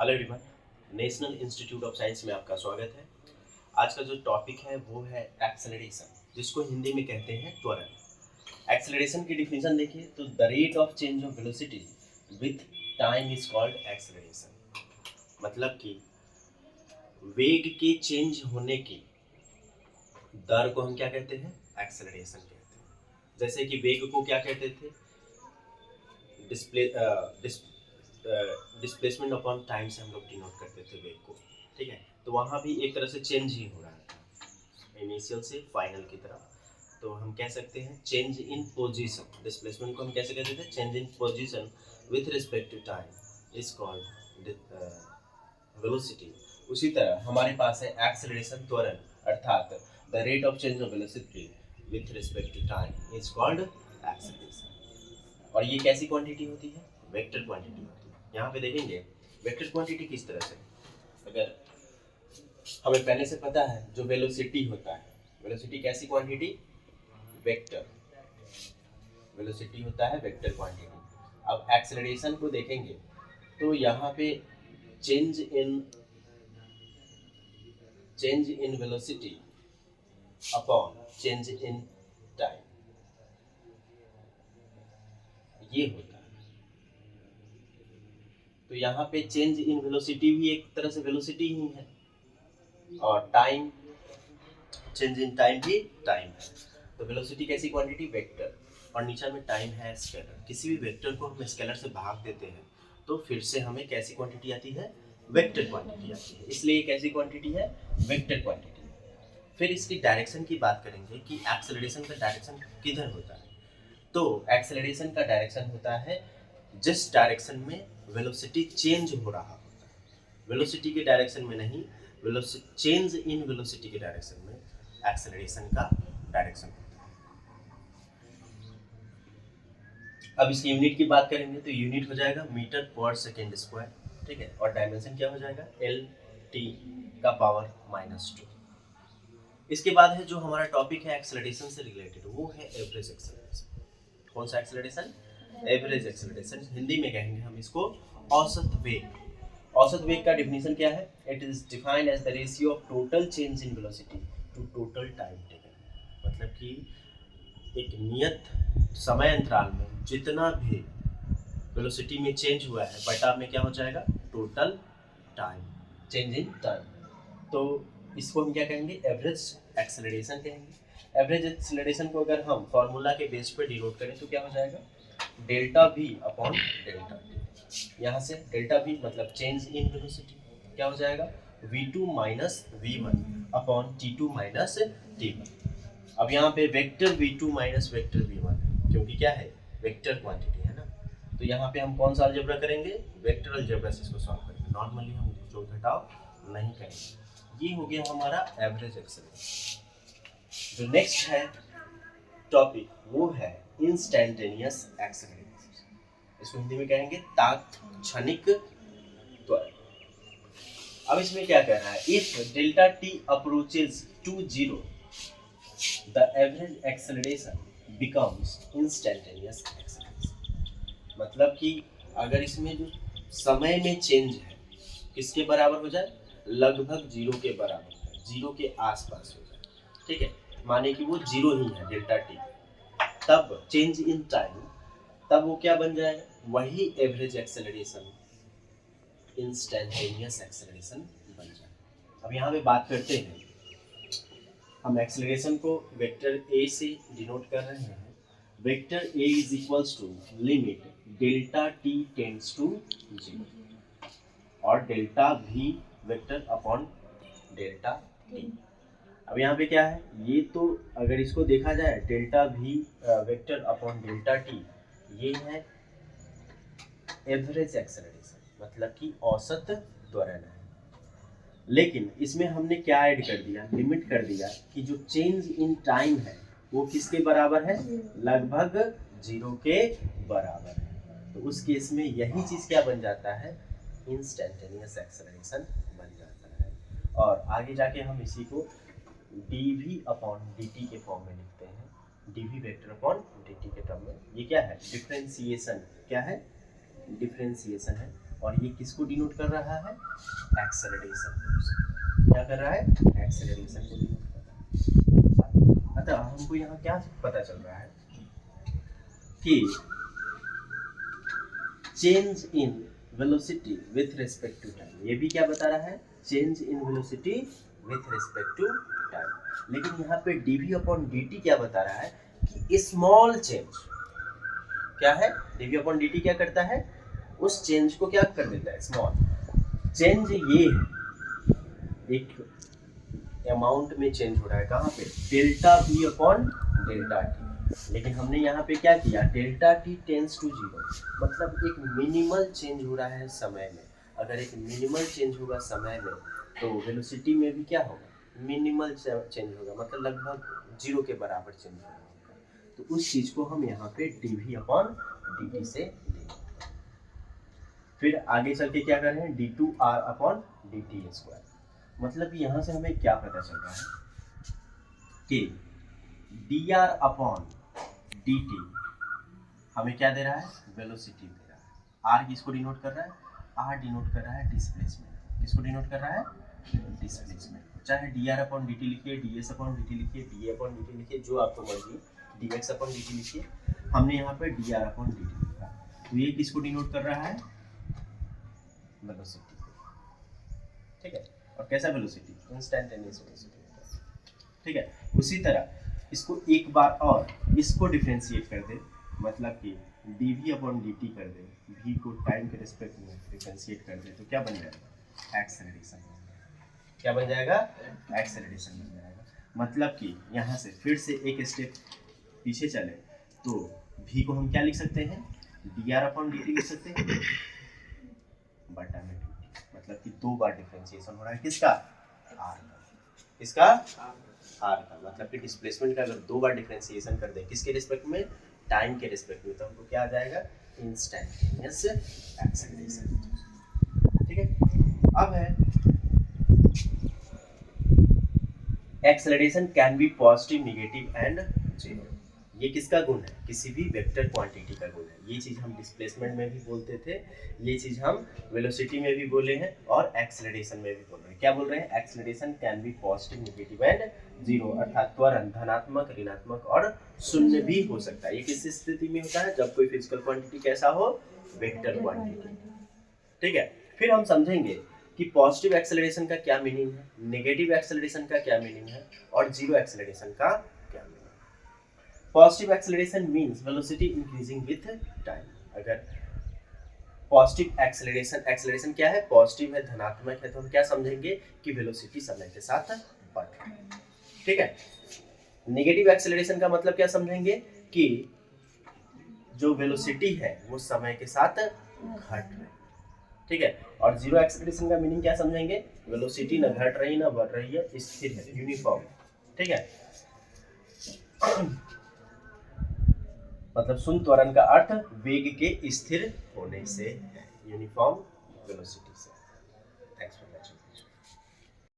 Hello everyone, national institute of science में आपका स्वागत है। आज का जो टॉपिक है वो है एक्सेलरेशन, जिसको हिंदी में कहते हैं त्वरण। एक्सेलरेशन की डिफिनेशन देखिए तो the rate of change of velocity with time is called acceleration. मतलब कि वेग के चेंज होने की दर को हम क्या कहते हैं? एक्सेलरेशन कहते हैं। जैसे कि वेग को क्या कहते थे? डिस्प्ले डिस्प्लेसमेंट अपॉन टाइम से हम लोग डिनोट करते थे वेग को। ठीक है, तो वहाँ भी एक तरह से चेंज ही हो रहा था इनिशियल से फाइनल की तरफ। तो हम कह सकते हैं चेंज इन पोजीशन। डिस्प्लेसमेंट को हम कैसे कहते थे? Change in position with respect to time is called velocity. उसी तरह हमारे पास है एक्सेलरेशन, त्वरण, अर्थात the rate of change of velocity with respect to time is called acceleration. और ये कैसी क्वांटिटी होती है? वेक्टर क्वांटिटी होती है। यहाँ पे देखेंगे वेक्टर क्वांटिटी किस तरह से, अगर हमें पहले से पता है जो वेलोसिटी होता है, वेलोसिटी कैसी क्वांटिटी? वेक्टर। वेलोसिटी होता है वेक्टर क्वांटिटी। अब एक्सेलरेशन को देखेंगे तो यहाँ पे change in velocity upon change in time, ये होता है। तो यहाँ पे चेंज इन वेलोसिटी भी एक तरह से वेलोसिटी ही है, और टाइम, चेंज इन टाइम भी टाइम है। तो वेलोसिटी कैसी क्वांटिटी? वेक्टर, और नीचे में टाइम है स्केलर। किसी भी वेक्टर को हम स्केलर से भाग देते हैं तो फिर से हमें कैसी क्वांटिटी आती है? वेक्टर क्वांटिटी आती है। इसलिए कैसी क्वांटिटी है? Vector quantity. फिर इसकी डायरेक्शन की बात करेंगे कि एक्सेलरेशन का डायरेक्शन किधर होता है। तो एक्सेलरेशन का डायरेक्शन होता है जिस डायरेक्शन में वेलोसिटी चेंज हो रहा होता है। वेलोसिटी के डायरेक्शन में नहीं, चेंज इन वेलोसिटी के डायरेक्शन में एक्सेलरेशन का डायरेक्शन होता है। अब इसकी यूनिट की बात करेंगे तो यूनिट हो जाएगा मीटर पर सेकेंड स्क्वायर। ठीक है, और डायमेंशन क्या हो जाएगा? एल टी का पावर -2। इसके बाद है जो हमारा टॉपिक है एक्सेलरेशन से रिलेटेड, वो है एवरेज एक्सेलरेशन। कौन सा एक्सेलरेशन? Average acceleration. हिंदी में कहेंगे हम इसको औसत वेग। औसत वेग का डिफिनीशन क्या है? It is defined as the ratio of total change in velocity to total time taken. मतलब कि एक नियत समय अंतराल में जितना भी वेलोसिटी में चेंज हुआ है बटा में क्या हो जाएगा? Total time, change in time. तो इसको हम क्या कहेंगे? एवरेज एक्सेलरेशन कहेंगे। एवरेज एक्सेलरेशन को अगर हम फॉर्मूला के बेस पर डिनोट करें तो क्या हो जाएगा? Delta we upon delta T. यहाँ से डेल्टा वी मतलब चेंज इन वेलोसिटी, क्या हो जाएगा? v2 minus v1 upon t2 minus t1। अब यहाँ पे vector v2 minus vector v1 है, क्योंकि क्या है? वेक्टर क्वांटिटी है ना। तो यहाँ पे हम कौन सा अलजेब्रा करेंगे? वेक्टर अलजेब्रा से इसको सॉल्व करेंगे। नॉर्मली हम जोड़ घटाव नहीं करेंगे। ये हो गया हमारा एवरेज एक्सेलरेशन। जो नेक्स्ट है टॉपिक वो है इंस्टैन्टेनियस एक्सेलरेशन। इसको हिंदी में कहेंगे तात्क्षणिक त्वरण। अब इसमें क्या कह रहा है? If delta T approaches to zero the average acceleration becomes instantaneous acceleration. मतलब कि अगर इसमें जो समय में चेंज है किसके बराबर हो जाए? लगभग जीरो के बराबर हो जाए, जीरो के आसपास हो जाए। ठीक है, माने कि वो जीरो ही है डेल्टा टी। तब चेंज इन टाइम, तब वो क्या बन जाएगा? वही एवरेज एक्सेलरेशन, इंस्टैन्टेनियस एक्सेलरेशन बन जाएगा। अब यहाँ पे बात करते हैं, हम एक्सेलरेशन को वेक्टर ए से डिनोट कर रहे हैं। Vector A is equals to limit delta T tends to zero और delta V vector upon delta T. अब यहाँ पे क्या है? ये तो अगर इसको देखा जाए delta V vector upon delta T, ये है एवरेज एक्सेलरेशन, मतलब कि औसत त्वरण है। लेकिन इसमें हमने क्या ऐड कर दिया? लिमिट कर दिया कि जो चेंज इन टाइम है वो किसके बराबर है? लगभग जीरो के बराबर है। तो उस केस में यही चीज क्या बन जाता है? इंस्टैन्टेनियस एक्सेलरेशन बन जाता है। और आगे जाके हम इसी को dv अपॉन dt के फॉर्म में लिखते हैं। dv वेक्टर अपॉन dt के टर्म में। ये क्या है? डिफरेंशिएशन। क्या है? डिफरेंशिएशन है। और ये किसको डिनोट कर रहा है? एक्सेलरेशन। क्या कर रहा है? एक्सेलरेशन को डिनोट कर रहा है। अतः हमको यहाँ क्या पता चल रहा है कि change in velocity with respect to time, ये भी क्या बता रहा है? Change in velocity with respect to time. लेकिन यहाँ पे dv अपॉन dt क्या बता रहा है कि स्मॉल चेंज क्या है? dv अपॉन dt क्या करता है? उस चेंज को क्या कर देता है? Small change. ये एक अमाउंट में चेंज हो रहा है, कहाँ पे? Delta v upon delta t। लेकिन हमने यहाँ पे क्या किया? डेल्टा t टेंस टू 0, मतलब एक मिनिमल चेंज हो रहा है समय में। अगर एक मिनिमल चेंज होगा समय में तो वेलोसिटी में भी क्या होगा? मिनिमल चेंज होगा, मतलब लगभग 0 के बराबर चेंज होगा। तो उस चीज को हम यहाँ पे dv अपॉन dt से लेंगे। फिर आगे चल के क्या कर रहे हैं? d2r upon dt square. मतलब यहाँ से हमें क्या पता चल रहा है कि dr अपॉन dt हमें क्या दे रहा है? वेलोसिटी दे रहा है। r किसको डिनोट कर रहा है? r डिनोट कर रहा है डिस्प्लेसमेंट। किसको डिनोट कर रहा है? डिस्प्लेसमेंट। चाहे dr अपॉन dt लिखिए, ds अपॉन dt लिखिए, da अपॉन dt लिखिए, जो आपको मर्जी, dx अपॉन dt लिखिए। हमने यहाँ पे dr अपॉन dt लिखा, तो ये किसको डिनोट कर रहा है? वेलोसिटी। ठीक है, और कैसा वेलोसिटी? Instantaneous velocity. ठीक है, उसी तरह इसको एक बार और इसको डिफरेंशिएट कर दे, मतलब कि dv अपॉन dt कर दे, v को टाइम के रिस्पेक्ट में डिफरेंशिएट कर दे, तो क्या बन जाएगा? एक्सेलरेशन। क्या बन जाएगा? एक्सेलरेशन बन जाएगा। मतलब कि यहाँ से फिर से एक स्टेप पीछे चले तो v को हम क्या लिख सकते हैं? dr अपॉन dt लिख सकते हैं बटा में dt, मतलब कि 2 बार डिफरेंशिएशन हो रहा है किसका? r का। किसका? r का। मतलब कि डिस्प्लेसमेंट का अगर 2 बार डिफरेंशिएशन कर दे किसके रिस्पेक्ट में? टाइम के रिस्पेक्ट में, तो हमको क्या आ जाएगा? Instantaneous acceleration. ठीक है, अब है acceleration can be positive, negative and zero. ये किसका गुण है? किसी भी वेक्टर क्वांटिटी का गुण है। ये चीज हम डिस्प्लेसमेंट में भी बोलते थे, ये चीज हम वेलोसिटी में भी बोले हैं और एक्सेलरेशन में भी बोल रहे हैं। क्या बोल रहे हैं? Acceleration can be positive, negative and zero, अर्थात त्वरण धनात्मक, ऋणात्मक और शून्य भी हो सकता है। ये किस स्थिति में होता है? जब कोई फिजिकल क्वांटिटी कैसा हो? Vector quantity. ठीक है, फिर हम समझेंगे कि पॉजिटिव एक्सेलरेशन का क्या मीनिंग है, नेगेटिव एक्सेलरेशन का क्या मीनिंग है और जीरो एक्सेलरेशन का क्या मीनिंग है। Positive acceleration means velocity increasing with time. अगर पॉजिटिव एक्सेलरेशन क्या है? पॉजिटिव है, धनात्मक है, तो हम क्या समझेंगे कि वेलोसिटी समय के साथ बढ़ रही है। ठीक है, नेगेटिव एक्सेलरेशन का मतलब क्या समझेंगे कि जो वेलोसिटी है वो समय के साथ घट रही है। ठीक है, और जीरो एक्सेलरेशन का मीनिंग क्या समझेंगे? वेलोसिटी न घट रही ना बढ़ रही है, स्थिर है, यूनिफॉर्म। ठीक है, मतलब शून्य त्वरण का अर्थ वेग के स्थिर होने से है, यूनिफॉर्म वेलोसिटी से।